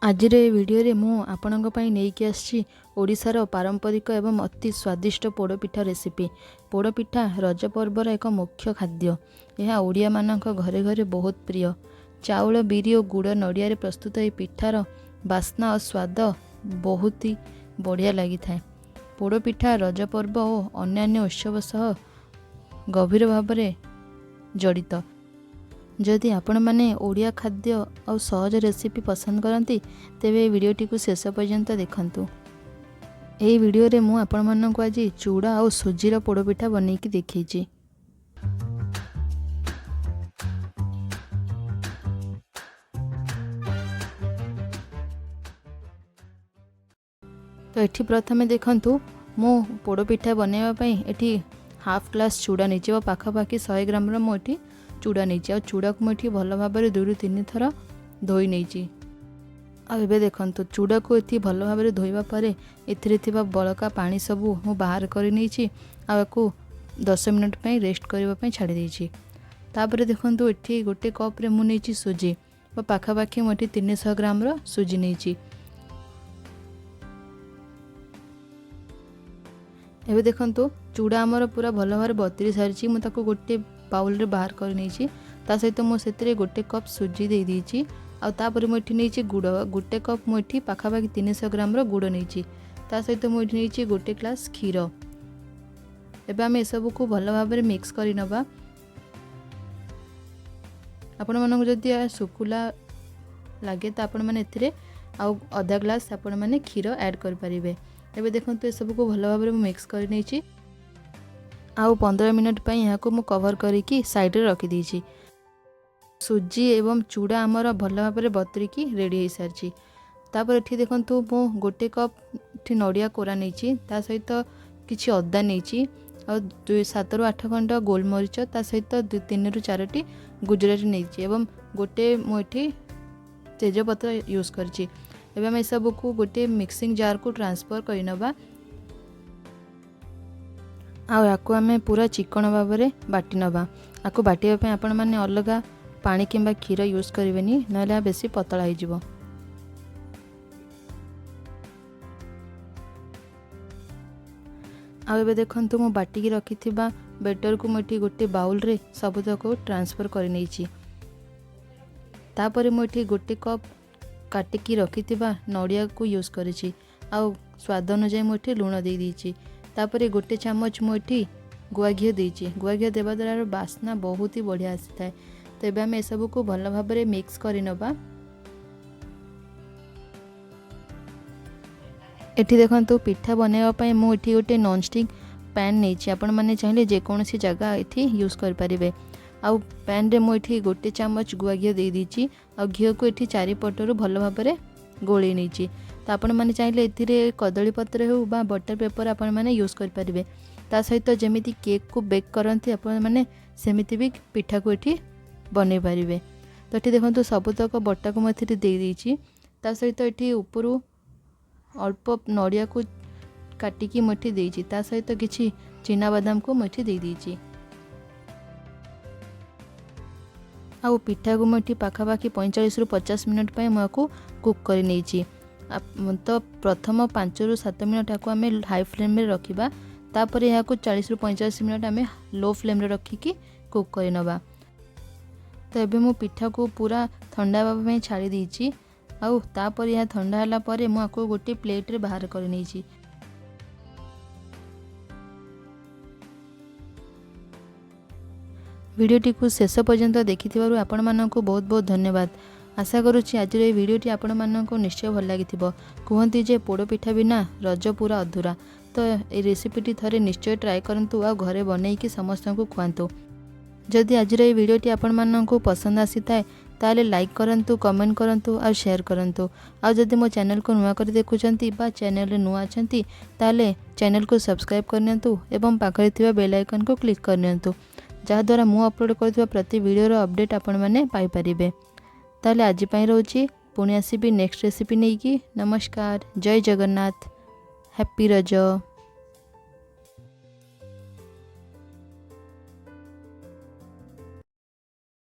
आजिर ए video मु आपणक पई नेइकी आछि ओडिशार पारंपरिक एवं अति स्वादिष्ट पोड़पिठा रेसिपी। पोड़पिठा रज पर्वर एक मुख्य खाद्य। यह ओडिया मानक घरे घरे बहुत प्रिय। चाउल बिरी और गुड़ नड़िया प्रस्तुत ये पिठार बास्ना और स्वाद बहुत ही बढ़िया लगी था। पोड़पिठा रज पर्व और अन्यान्य उत्सव सह गभीर भाव में जड़ित। जदि आपण माने ओडिया खाद्य और सहज रेसिपी पसंद करती तेबे वीडियोटी को शेष पर्यंत देखंतु। एही वीडियो रे मु आपण मानक आज चूड़ा और सुजीर पोड़पिठा बनैकी देखैछि। तो एठी प्रथमे देखंतु मु पोड़पिठा बनैबा पई एठी हाफ ग्लास चूड़ा नहीं और पाखापाखि 100 ग्राम मुझे चूड़ा नहीं और चूड़ा को मुझे भल भाव में 2 ରୁ 3 थर धोई नहीं। आबे देखंतु चूड़ा को ये भल भाव में धोइबा परे एथिरे थिबा बळका पानी सबू मु बाहर कर नहीं आपको 10 मिनट पई रेस्ट करबा पई छाड़ी देछि। तापर देखंतु एठी गोटे कप रे मु नहीं सुजी और पाखापाखि मुझे 300 ग्राम सुजी नहीं। एबे देखंतु चूड़ा आमर पूरा भल भाव बतरी सारी मुझे गोटे बाउल रे बाहर कर नहीं सहित मुझे गोटे कप सुजी दे देछि। आउे मुझे नहीं गुड़ गोटे कप मुझे पाखापाखि 300 ग्राम गुड़ नहीं सहित मुझे नहीं गोटे ग्लास क्षीर। एबे आम एसबू को भल भाव में मिक्स कर नबा। आपण मानक जदि सुकुला लगे तो आपण माने एथिरे आउ आधा ग्लास आपण माने क्षीर ऐड कर परिबे। एबे देखंतु एसबू को भल भाव में मिक्स कर नहीं आउ 15 मिनट पई यहाँ को मु कवर करिकी साइड रे रखी दीची। सुजी एवं चूड़ा आमर भल भाव में बतरिकी रेडी हो सारी। तापर एठी देखंतु मु गोटे कप नड़िया कोरा नहीं सहित किछि अदा नहीं और 7 ରୁ 8 खंड गोलमरीच सहित 3 ରୁ 4ଟି गुजराती नहीं एवं गोटे मुझे तेजपत्र यूज करछि। एबे हम सब को गोटे मिक्सिंग जार को ट्रांसफर कर नबा। आपको आम पूरा चिकन भाव में बाटी नबा। आपको बाटिया आपण मैंने अलग पानी किंबा क्षीर यूज करें ना बेसी पतला हो। आबे देखंतु मु बाटिकी रखी बेटर को मुझे गोटे बाउल रे सबुतक ट्रांसफर कर नहीं। तापर मुझे गोटे कप काटिकी रखी नड़िया को यूज करेछि। आउ स्वाद अनुसार मुझे लुण दे दीची। तापर गोटे चामच मुझे गुआ घी देची। गुआ घी देवा द्वारा बास्ना बहुत ही बढ़िया आसी थाए। तेबे आम एसबू को भल भाव में मिक्स कर नबा। एठी देखंतु पिठा बनैबा पई मु एठी गोटे नॉन स्टिक पैन नहीं आपण माने चाहिए जेकोसी जगह एठी यूज कर परिबे। आउ पैन रे मु एठी गोटे चामच गुआ घी दे दीची। आ घी को एठी चारिपटरू भल भाव में गोली नहीं। तो आपण माने चाहिए एथिरे कदली पत्र हो बा बटर पेपर आपण माने यूज कर परिबे। ता सहित जेमिति केक को बेक करंती आपण माने सेमिति भी पिठा को एठी बनै परिबे। तो एठी देखंतु सबुतक बटा को मथि दे दीची। ता सहित एठी ऊपरू अल्प नड़िया को काटिकी मुठी देची। ता सहित किछि चिना बादाम को मुठी दे दीची। आउ पिठा को मुठी पाखापाखि 45 ରୁ 50 मिनट पे मुझे कुक कर नहीं। तो प्रथम 5 ରୁ 7 मिनट आपको आम हाई फ्लेम में रखा। तापर यहाँ को 40 ରୁ 45 मिनट आम लो फ्लेम रे रखिकी कुक कर नबा। तो एबे मु पिठा को पूरा ठंडा भाव छाड़ी देछि। आउ तापर यह ठंडा होला परे मु आपको गोटे प्लेट रे बाहर कर नहीं। वीडियोटी को शेष पर्यंत देखि आपण मानक बहुत बहुत धन्यवाद। आशा करुच्ची आज ये वीडियोटी आपण मानक निश्चय भल लगी। कहती जे पोड़पिठा बिना रज पूरा अधूरा। तो ये रेसिपीटी थरे निश्चय ट्राए करंतु आ घरे बनैकी समस्त को खुआंतु। जदि आज ये वीडियोटी आपण मानक पसंद आसी थाए ताले लाइक करंतु, कमेंट करंतु और शेयर करंतु। आ जदि मो चैनल को नुआ कर देखुचंती बा चैनल रे नुआ अछंती ताले चैनल को सब्सक्राइब करनियंतु एवं पाखरे थिबा बेल आइकन को क्लिक करनियंतु जहाद्वारा मु अपलोड करथिबा प्रति वीडियो रो अपडेट आपण माने पाई परिबे। ताले आज पई रहउची पुणी आसीबी नेक्स्ट रेसिपी नेकी। नमस्कार, जय जगन्नाथ, हैप्पी रज।